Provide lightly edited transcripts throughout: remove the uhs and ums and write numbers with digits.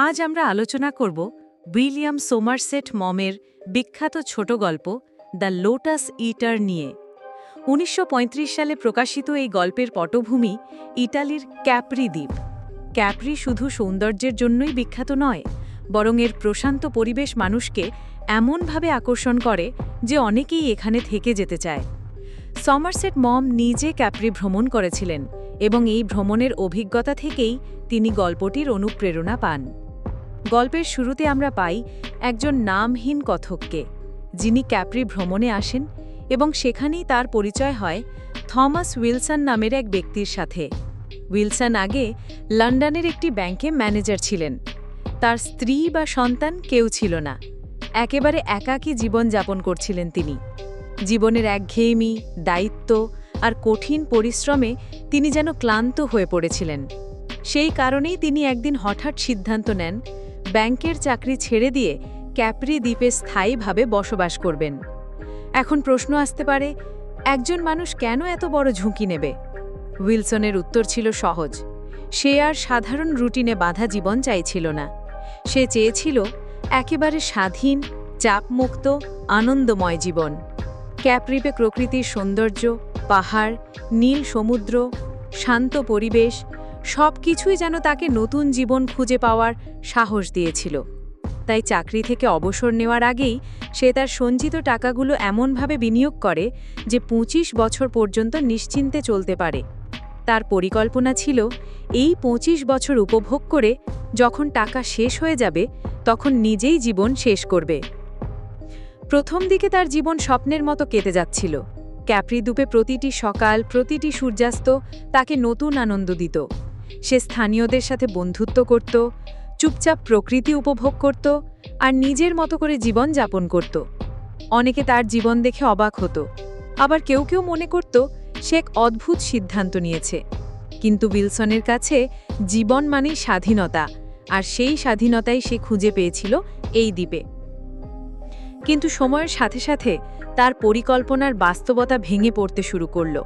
আজ আমরা আলোচনা করব উইলিয়াম সোমারসেট মমের বিখ্যাত ছোট গল্প দ্য লোটাস ইটার নিয়ে। ১৯৩৫ সালে প্রকাশিত এই গল্পের পটভূমি ইটালির ক্যাপ্রি দ্বীপ। ক্যাপ্রি শুধু সৌন্দর্যের জন্যই বিখ্যাত নয়, বরং এর প্রশান্ত পরিবেশ মানুষকে এমনভাবে আকর্ষণ করে যে অনেকেই এখানে থেকে যেতে চায়। সমারসেট মম নিজে ক্যাপ্রি ভ্রমণ করেছিলেন এবং এই ভ্রমণের অভিজ্ঞতা থেকেই তিনি গল্পটির অনুপ্রেরণা পান। গল্পের শুরুতে আমরা পাই একজন নামহীন কথককে, যিনি ক্যাপ্রি ভ্রমণে আসেন এবং সেখানেই তার পরিচয় হয় থমাস উইলসন নামের এক ব্যক্তির সাথে। উইলসন আগে লন্ডনের একটি ব্যাংকে ম্যানেজার ছিলেন। তার স্ত্রী বা সন্তান কেউ ছিল না। একেবারে একাকী জীবন যাপন করছিলেন তিনি। জীবনের একঘেয়েমি, দায়িত্ব আর কঠিন পরিশ্রমে তিনি যেন ক্লান্ত হয়ে পড়েছিলেন। সেই কারণেই তিনি একদিন হঠাৎ সিদ্ধান্ত নেন ব্যাংকের চাকরি ছেড়ে দিয়ে ক্যাপ্রি দ্বীপে স্থায়ীভাবে বসবাস করবেন। এখন প্রশ্ন আসতে পারে, একজন মানুষ কেন এত বড় ঝুঁকি নেবে? উইলসনের উত্তর ছিল সহজ। সে আর সাধারণ রুটিনে বাঁধা জীবন চাইছিল না। সে চেয়েছিল একেবারে স্বাধীন, চাপমুক্ত, আনন্দময় জীবন। ক্যাপ্রিতে প্রকৃতির সৌন্দর্য, পাহাড়, নীল সমুদ্র, শান্ত পরিবেশ সবকিছুই যেন তাকে নতুন জীবন খুঁজে পাওয়ার সাহস দিয়েছিল। তাই চাকরি থেকে অবসর নেওয়ার আগেই সে তার সঞ্চিত টাকাগুলো এমনভাবে বিনিয়োগ করে যে ২৫ বছর পর্যন্ত নিশ্চিন্তে চলতে পারে। তার পরিকল্পনা ছিল এই ২৫ বছর উপভোগ করে যখন টাকা শেষ হয়ে যাবে তখন নিজেই জীবন শেষ করবে। প্রথম দিকে তার জীবন স্বপ্নের মতো কেটে যাচ্ছিল। ক্যাপ্রি দ্বীপে প্রতিটি সকাল, প্রতিটি সূর্যাস্ত তাকে নতুন আনন্দ দিত। সে স্থানীয়দের সাথে বন্ধুত্ব করত, চুপচাপ প্রকৃতি উপভোগ করত আর নিজের মতো করে জীবন যাপন করত। অনেকে তার জীবন দেখে অবাক হতো, আবার কেউ কেউ মনে করত সে এক অদ্ভুত সিদ্ধান্ত নিয়েছে। কিন্তু উইলসনের কাছে জীবন মানেই স্বাধীনতা, আর সেই স্বাধীনতাই সে খুঁজে পেয়েছিল এই দ্বীপে। কিন্তু সময়ের সাথে সাথে তার পরিকল্পনার বাস্তবতা ভেঙে পড়তে শুরু করল।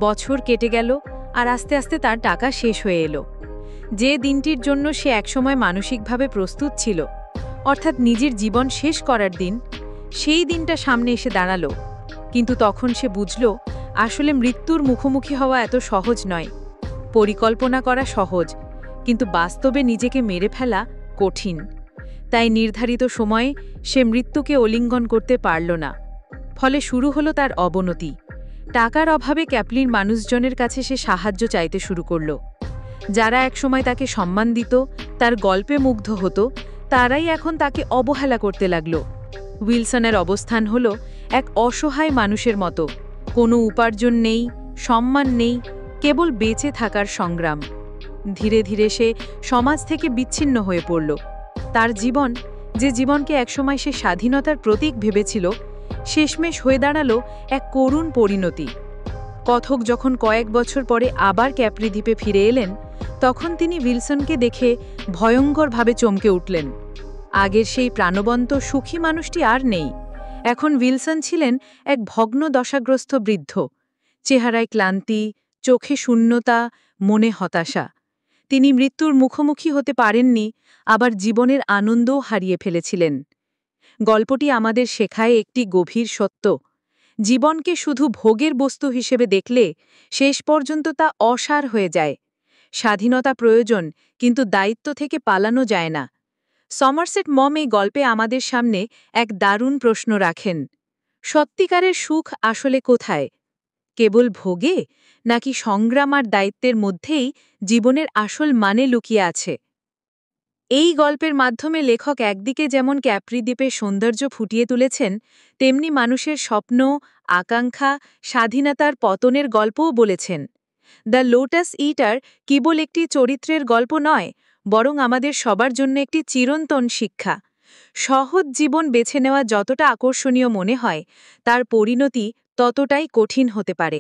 বছর কেটে গেল আর আস্তে আস্তে তার টাকা শেষ হয়ে এলো। যে দিনটির জন্য সে একসময় মানসিকভাবে প্রস্তুত ছিল, অর্থাৎ নিজের জীবন শেষ করার দিন, সেই দিনটা সামনে এসে দাঁড়ালো। কিন্তু তখন সে বুঝল আসলে মৃত্যুর মুখোমুখি হওয়া এত সহজ নয়। পরিকল্পনা করা সহজ, কিন্তু বাস্তবে নিজেকে মেরে ফেলা কঠিন। তাই নির্ধারিত সময়ে সে মৃত্যুকে আলিঙ্গন করতে পারল না। ফলে শুরু হলো তার অবনতি। টাকার অভাবে ক্যাপ্রির মানুষজনের কাছে সে সাহায্য চাইতে শুরু করল। যারা একসময় তাকে সম্মান দিত, তার গল্পে মুগ্ধ হতো, তারাই এখন তাকে অবহেলা করতে লাগল। উইলসনের অবস্থান হলো এক অসহায় মানুষের মতো। কোনো উপার্জন নেই, সম্মান নেই, কেবল বেঁচে থাকার সংগ্রাম। ধীরে ধীরে সে সমাজ থেকে বিচ্ছিন্ন হয়ে পড়ল। তার জীবন, যে জীবনকে একসময় সে স্বাধীনতার প্রতীক ভেবেছিল, শেষমেশ হয়ে দাঁড়ালো এক করুণ পরিণতি। কথক যখন কয়েক বছর পরে আবার ক্যাপ্রি দ্বীপে ফিরে এলেন, তখন তিনি উইলসনকে দেখে ভয়ঙ্করভাবে চমকে উঠলেন। আগের সেই প্রাণবন্ত, সুখী মানুষটি আর নেই। এখন উইলসন ছিলেন এক ভগ্ন দশাগ্রস্ত বৃদ্ধ। চেহারায় ক্লান্তি, চোখে শূন্যতা, মনে হতাশা। তিনি মৃত্যুর মুখোমুখি হতে পারেননি, আবার জীবনের আনন্দও হারিয়ে ফেলেছিলেন। গল্পটি আমাদের শেখায় একটি গভীর সত্য: জীবনকে শুধু ভোগের বস্তু হিসেবে দেখলে শেষ পর্যন্ত তা অসার হয়ে যায়। স্বাধীনতা প্রয়োজন, কিন্তু দায়িত্ব থেকে পালানো যায় না। সমারসেট মম এই গল্পে আমাদের সামনে এক দারুণ প্রশ্ন রাখেন: সত্যিকারের সুখ আসলে কোথায়? কেবল ভোগে, নাকি সংগ্রাম আর দায়িত্বের মধ্যেই জীবনের আসল মানে লুকিয়ে আছে? এই গল্পের মাধ্যমে লেখক একদিকে যেমন ক্যাপ্রি দ্বীপের সৌন্দর্য ফুটিয়ে তুলেছেন, তেমনি মানুষের স্বপ্ন, আকাঙ্ক্ষা, স্বাধীনতার পতনের গল্পও বলেছেন। দ্য লোটাস ইটার কেবল একটি চরিত্রের গল্প নয়, বরং আমাদের সবার জন্য একটি চিরন্তন শিক্ষা। সহজ জীবন বেছে নেওয়া যতটা আকর্ষণীয় মনে হয়, তার পরিণতি ততটাই কঠিন হতে পারে।